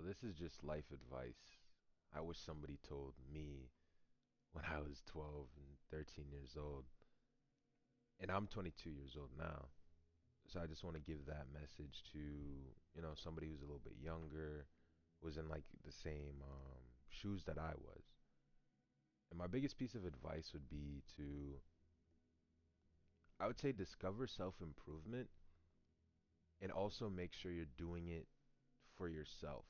So this is just life advice. I wish somebody told me when I was 12 and 13 years old. And I'm 22 years old now. So I just want to give that message to, somebody who's a little bit younger, was in like the same shoes that I was. And my biggest piece of advice would be to, I would say, discover self improvement and also make sure you're doing it for yourself.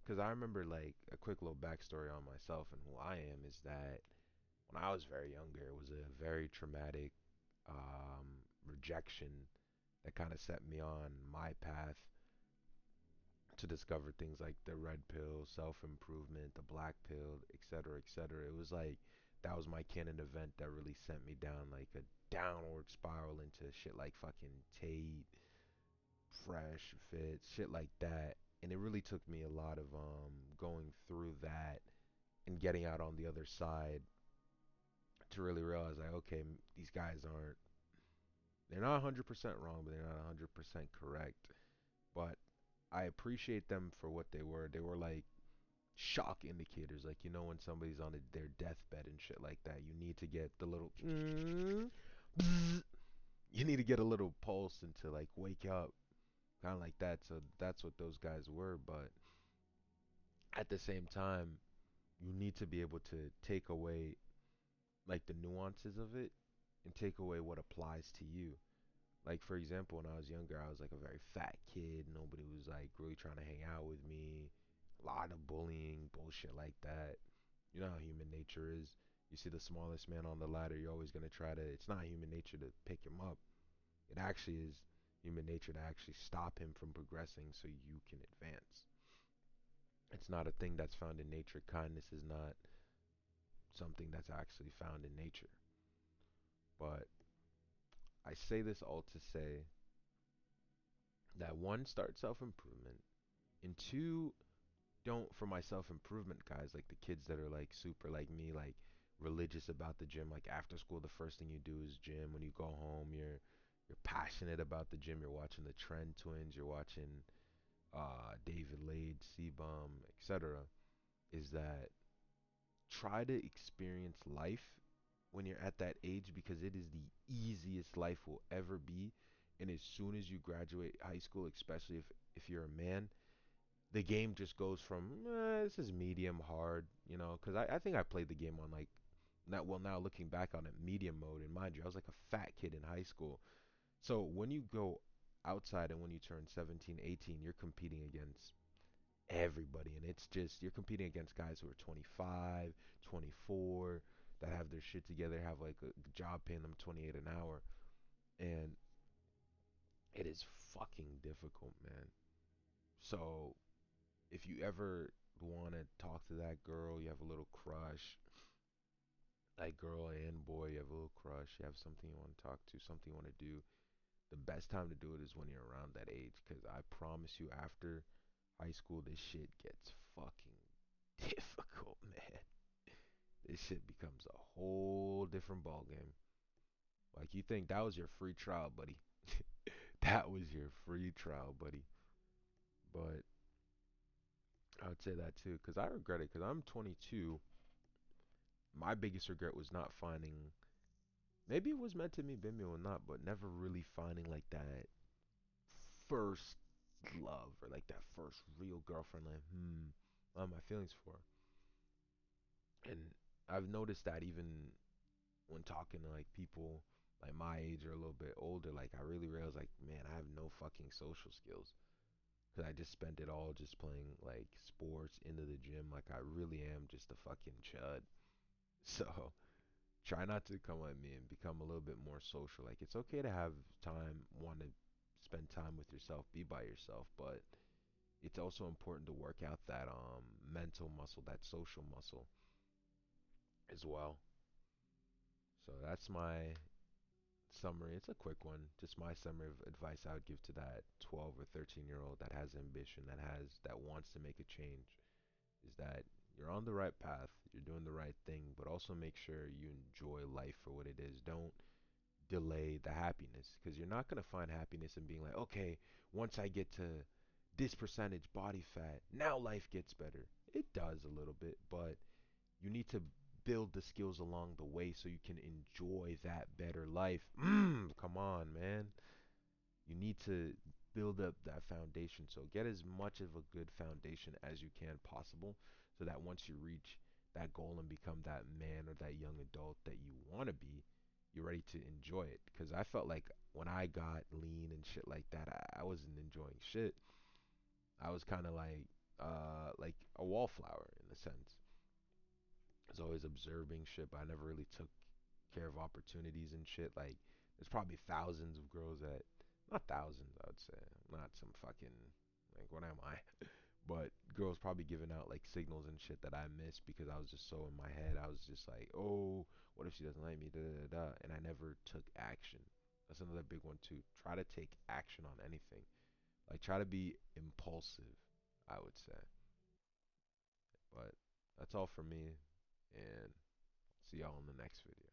Because I remember, like, a quick little backstory on myself and who I am is that when I was very younger, it was a very traumatic rejection that kind of set me on my path to discover things like the red pill, self improvement, the black pill, etc., etc. It was like that was my canon event that really sent me down like a downward spiral into shit like fucking Tate, Fresh Fit, shit like that. And it really took me a lot of going through that and getting out on the other side to really realize like, okay, these guys aren't, they're not 100% wrong, but they're not 100% correct. But I appreciate them for what they were. They were like shock indicators, like when somebody's on their deathbed and shit like that, you need to get the little you need to get a little pulse and to like wake up, kind of like that. So that's what those guys were. But at the same time, you need to be able to take away like the nuances of it and take away what applies to you. Like for example, when I was younger, I was like a very fat kid. Nobody was like really trying to hang out with me. A lot of bullying, bullshit like that. You know how human nature is. You see the smallest man on the ladder, you're always going to try to, it's not human nature to pick him up. It actually is human nature to actually stop him from progressing so you can advance. It's not a thing that's found in nature. Kindness is not something that's actually found in nature. But I say this all to say that one, start self improvement, and two, don't, for my self improvement guys, like the kids that are like super like me, like religious about the gym. Like after school, the first thing you do is gym. When you go home, you're passionate about the gym. You're watching the Trend Twins. You're watching David Lade, C-Bum, etc. Is that try to experience life when you're at that age because it is the easiest life will ever be. And as soon as you graduate high school, especially if you're a man, the game just goes from this is medium hard, because I think I played the game on like not well now looking back on it medium mode. And mind you, I was like a fat kid in high school. So when you go outside and when you turn 17, 18, you're competing against everybody, and it's just you're competing against guys who are 25, 24 that have their shit together, have like a job paying them 28 an hour, and it is fucking difficult, man. So if you ever want to talk to that girl, you have a little crush, like girl and boy, you have a little crush, you have something you want to talk to, something you want to do, the best time to do it is when you're around that age. Because I promise you, after high school, this shit gets fucking difficult, man. This shit becomes a whole different ball game. Like you think that was your free trial, buddy. That was your free trial, buddy. But I would say that too, because I regret it. Because I'm 22. My biggest regret was not finding. Maybe it was meant to be me or not, but never really finding like that first love or like that first real girlfriend. Like, what are my feelings for? And I've noticed that even when talking to like people like my age or a little bit older, like I really realized like, man, I have no fucking social skills because I just spent it all just playing like sports into the gym. Like I really am just a fucking chud. So try not to come at me and become a little bit more social. Like it's okay to have time, want to spend time with yourself, be by yourself, but it's also important to work out that mental muscle, that social muscle as well. So that's my summary. It's a quick one. Just my summary of advice I would give to that 12 or 13-year-old that has ambition, that wants to make a change is that you're on the right path, you're doing the right thing, but also make sure you enjoy life for what it is. Don't delay the happiness because you're not going to find happiness in being like, okay, once I get to this percentage body fat. Now life gets better. It does a little bit, but you need to build the skills along the way so you can enjoy that better life. Come on, man. You need to build up that foundation. So get as much of a good foundation as you can possible so that once you reach that goal and become that man or that young adult that you want to be, you're ready to enjoy it. Because I felt like when I got lean and shit like that, I wasn't enjoying shit. I was kind of like a wallflower in a sense. I was always observing shit, but I never really took care of opportunities and shit. Like, there's probably thousands of girls that, not thousands, I would say, not some fucking, like, what am I? But girls probably giving out like signals and shit that I missed because I was just so in my head. I was just like, oh, what if she doesn't like me? Da da da da. And I never took action. That's another big one too. Try to take action on anything. Like try to be impulsive, I would say. But that's all for me, and see y'all in the next video.